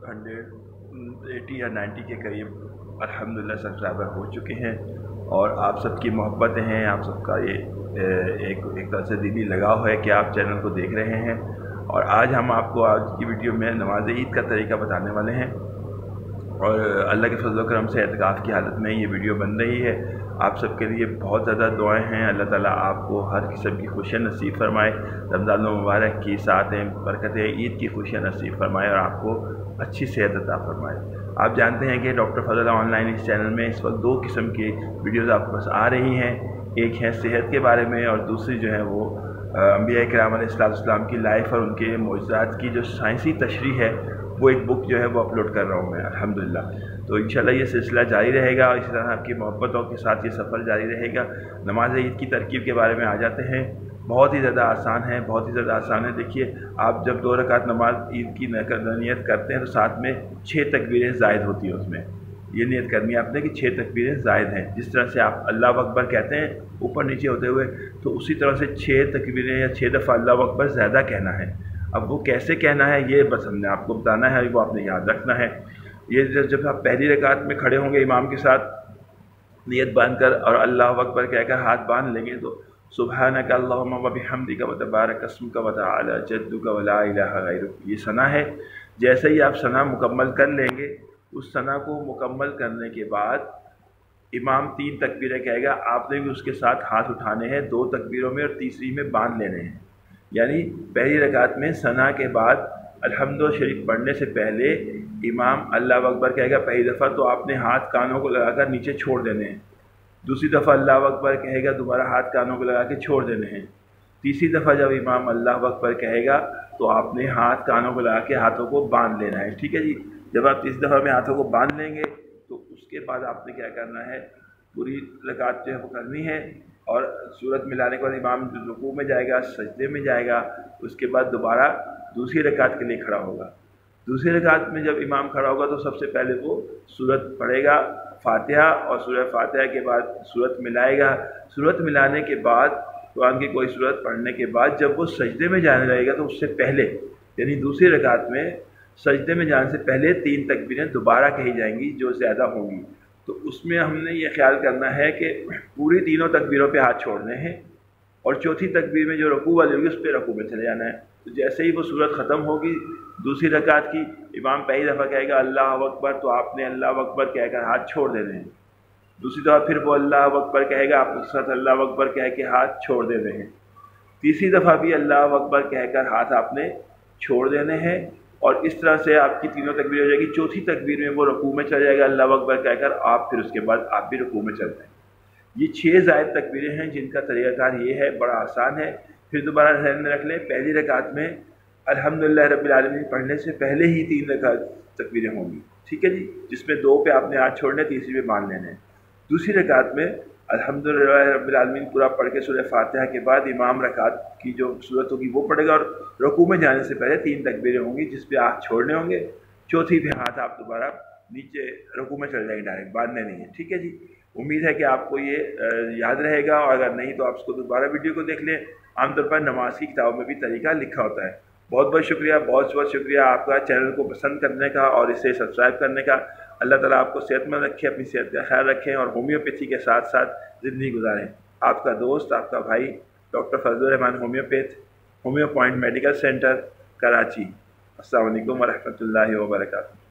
180 या 90 के करीब अल्हम्दुलिल्लाह सब्सक्राइबर हो चुके हैं और आप सबकी मोहब्बतें हैं, आप सबका ये एक तरह से दिली लगाव है कि आप चैनल को देख रहे हैं। और आज हम आपको आज की वीडियो में नमाज ईद का तरीका बताने वाले हैं और अल्लाह के फजल करम से एतकाफ़ की हालत में ये वीडियो बन रही है। आप सबके लिए बहुत ज़्यादा दुआएं हैं, अल्लाह ताला आपको हर किस्म की खुशियाँ नसीब फरमाए, रमज़ान मुबारक की साथें बरकतें ईद की खुशियाँ नसीब फरमाए और आपको अच्छी सेहत अता फरमाए। आप जानते हैं कि डॉक्टर फजल ऑनलाइन इस चैनल में इस वक्त 2 किस्म की वीडियोज़ आपके पास आ रही हैं। एक है सेहत के बारे में और दूसरी जो है वो अंबिया किराम अलैहिस्सलाम की लाइफ और उनके मोजज़ात की जो साइंसी तशरीह है, वो एक बुक जो है वो अपलोड कर रहा हूँ मैं अल्हम्दुलिल्लाह। तो इंशाल्लाह ये सिलसिला जारी रहेगा और इसी तरह आपकी मोहब्बतों के साथ ये सफ़र जारी रहेगा। नमाज ईद की तरकीब के बारे में आ जाते हैं। बहुत ही ज़्यादा आसान है, बहुत ही ज़्यादा आसान है। देखिए, आप जब 2 रकात नमाज ईद की नियत करते हैं तो साथ में 6 तकबीरें ज़ायद होती हैं। उसमें ये नियत करनी है आपने कि 6 तकबीरें ज़ायद हैं। जिस तरह से आप अल्लाह अकबर कहते हैं ऊपर नीचे होते हुए, तो उसी तरह से 6 तकबीरें या 6 दफ़ा अल्लाह अकबर ज़्यादा कहना है। अब वो कैसे कहना है ये बस हमने आपको बताना है, वो आपने याद रखना है। ये जब आप पहली रकात में खड़े होंगे इमाम के साथ नियत बांध कर और अल्लाह अकबर कहकर हाथ बांध लेंगे तो सुबहानक अल्लाहुम्मा व बिहम्दिका व तबारक अस्मुका व तआला जद्दुका व ला इलाहा गैरुक, ये सना है। जैसे ही आप सना मुकम्मल कर लेंगे, उस सना को मुकम्मल करने के बाद इमाम 3 तकबीरें कहेगा, आपने भी उसके साथ हाथ उठाने हैं 2 तकबीरों में और तीसरी में बांध लेने हैं। यानी पहली रकात में सना के बाद अल्हम्दु शरीफ पढ़ने से पहले इमाम अल्लाह अकबर कहेगा पहली दफ़ा, तो आपने हाथ कानों को लगाकर नीचे छोड़ देने हैं। दूसरी दफ़ा अल्लाह अकबर कहेगा, दोबारा हाथ कानों को लगा के छोड़ देने हैं। तीसरी दफ़ा जब इमाम अल्लाह अकबर कहेगा तो आपने हाथ कानों को लगा के हाथों को बांध लेना है। ठीक है जी। जब आप तीसरी दफ़ा में हाथों को बांध लेंगे तो उसके बाद आपने क्या करना है, पूरी रकात जो है वो करनी है और सूरत मिलाने के बाद इमाम रुकू में जाएगा, सजदे में जाएगा, उसके बाद दोबारा दूसरी रकात के लिए खड़ा होगा। दूसरी रकात में जब इमाम खड़ा होगा तो सबसे पहले वो सूरत पढ़ेगा फातिहा और सूरह फातिहा के बाद सूरत मिलाएगा। सूरत मिलाने के बाद कुरान की कोई सूरत पढ़ने के बाद जब वो सजदे में जाने लगेगा तो उससे पहले यानी दूसरी रकात में सजदे में जाने से पहले 3 तकबीरें दोबारा कही जाएंगी जो ज़्यादा होंगी। तो उसमें हमने ये ख्याल करना है कि पूरी तीनों तकबीरों पे हाथ छोड़ने हैं और चौथी तकबीर में जो रकू वाली होगी उस पर रकू में चले जाना है। तो जैसे ही वो सूरत ख़त्म होगी दूसरी रकात की, इमाम पहली दफ़ा कहेगा अल्लाह अकबर, तो आपने अल्लाह अकबर कहकर हाथ छोड़ देने हैं। दूसरी दफ़ा फिर वो अल्लाह अकबर कहेगा, आप उसके साथ अल्लाह अकबर कह के हाथ छोड़ देने हैं। तीसरी दफ़ा भी अल्लाह अकबर कहकर हाथ आपने छोड़ देने हैं और इस तरह से आपकी तीनों तकबीर हो जाएगी। चौथी तकबीर में वो रकू में चला जाएगा अल्लाह अकबर कहकर, आप फिर उसके बाद आप भी रकू में चल जाएंगे। ये 6 ज़ायद तकबीरें हैं जिनका तरीक़ाकार ये है, बड़ा आसान है। फिर दोबारा ध्यान में रख लें, पहली रकात में अल्हम्दुलिल्लाह रब्बिल आलमीन पढ़ने से पहले ही 3 रकात तकबीरें होंगी। ठीक है जी, जिसमें 2 पे आपने हाथ छोड़ने, तीसरी पे बांध लेने हैं। दूसरी रकात में अल्हम्दुलिल्लाह रब्बिल आलमीन पूरा पढ़ के सूरह फातिहा के बाद इमाम रकात की जो सूरत होगी वो पढ़ेगा और रुकू में जाने से पहले 3 तकबीरें होंगी जिस पे हाथ छोड़ने होंगे। चौथी पे हाथ आप दोबारा नीचे रुकू में चल जाएंगे, डायरेक्ट बांधने नहीं है। ठीक है जी। उम्मीद है कि आपको ये याद रहेगा और अगर नहीं तो आप उसको दोबारा वीडियो को देख लें। आमतौर पर नमाज की किताब में भी तरीका लिखा होता है। बहुत बहुत शुक्रिया, बहुत बहुत शुक्रिया आपका चैनल को पसंद करने का और इसे सब्सक्राइब करने का। अल्लाह ताला आपको सेहतमंद रखे, अपनी सेहत का ख्याल रखें और होम्योपैथी के साथ साथ ज़िंदगी गुजारें। आपका दोस्त, आपका भाई doctor Fazal Rehman, homeopath, homeo point medical centre, Karachi. अस्सलाम वालेकुम व रहमतुल्लाहि व बरकातहू।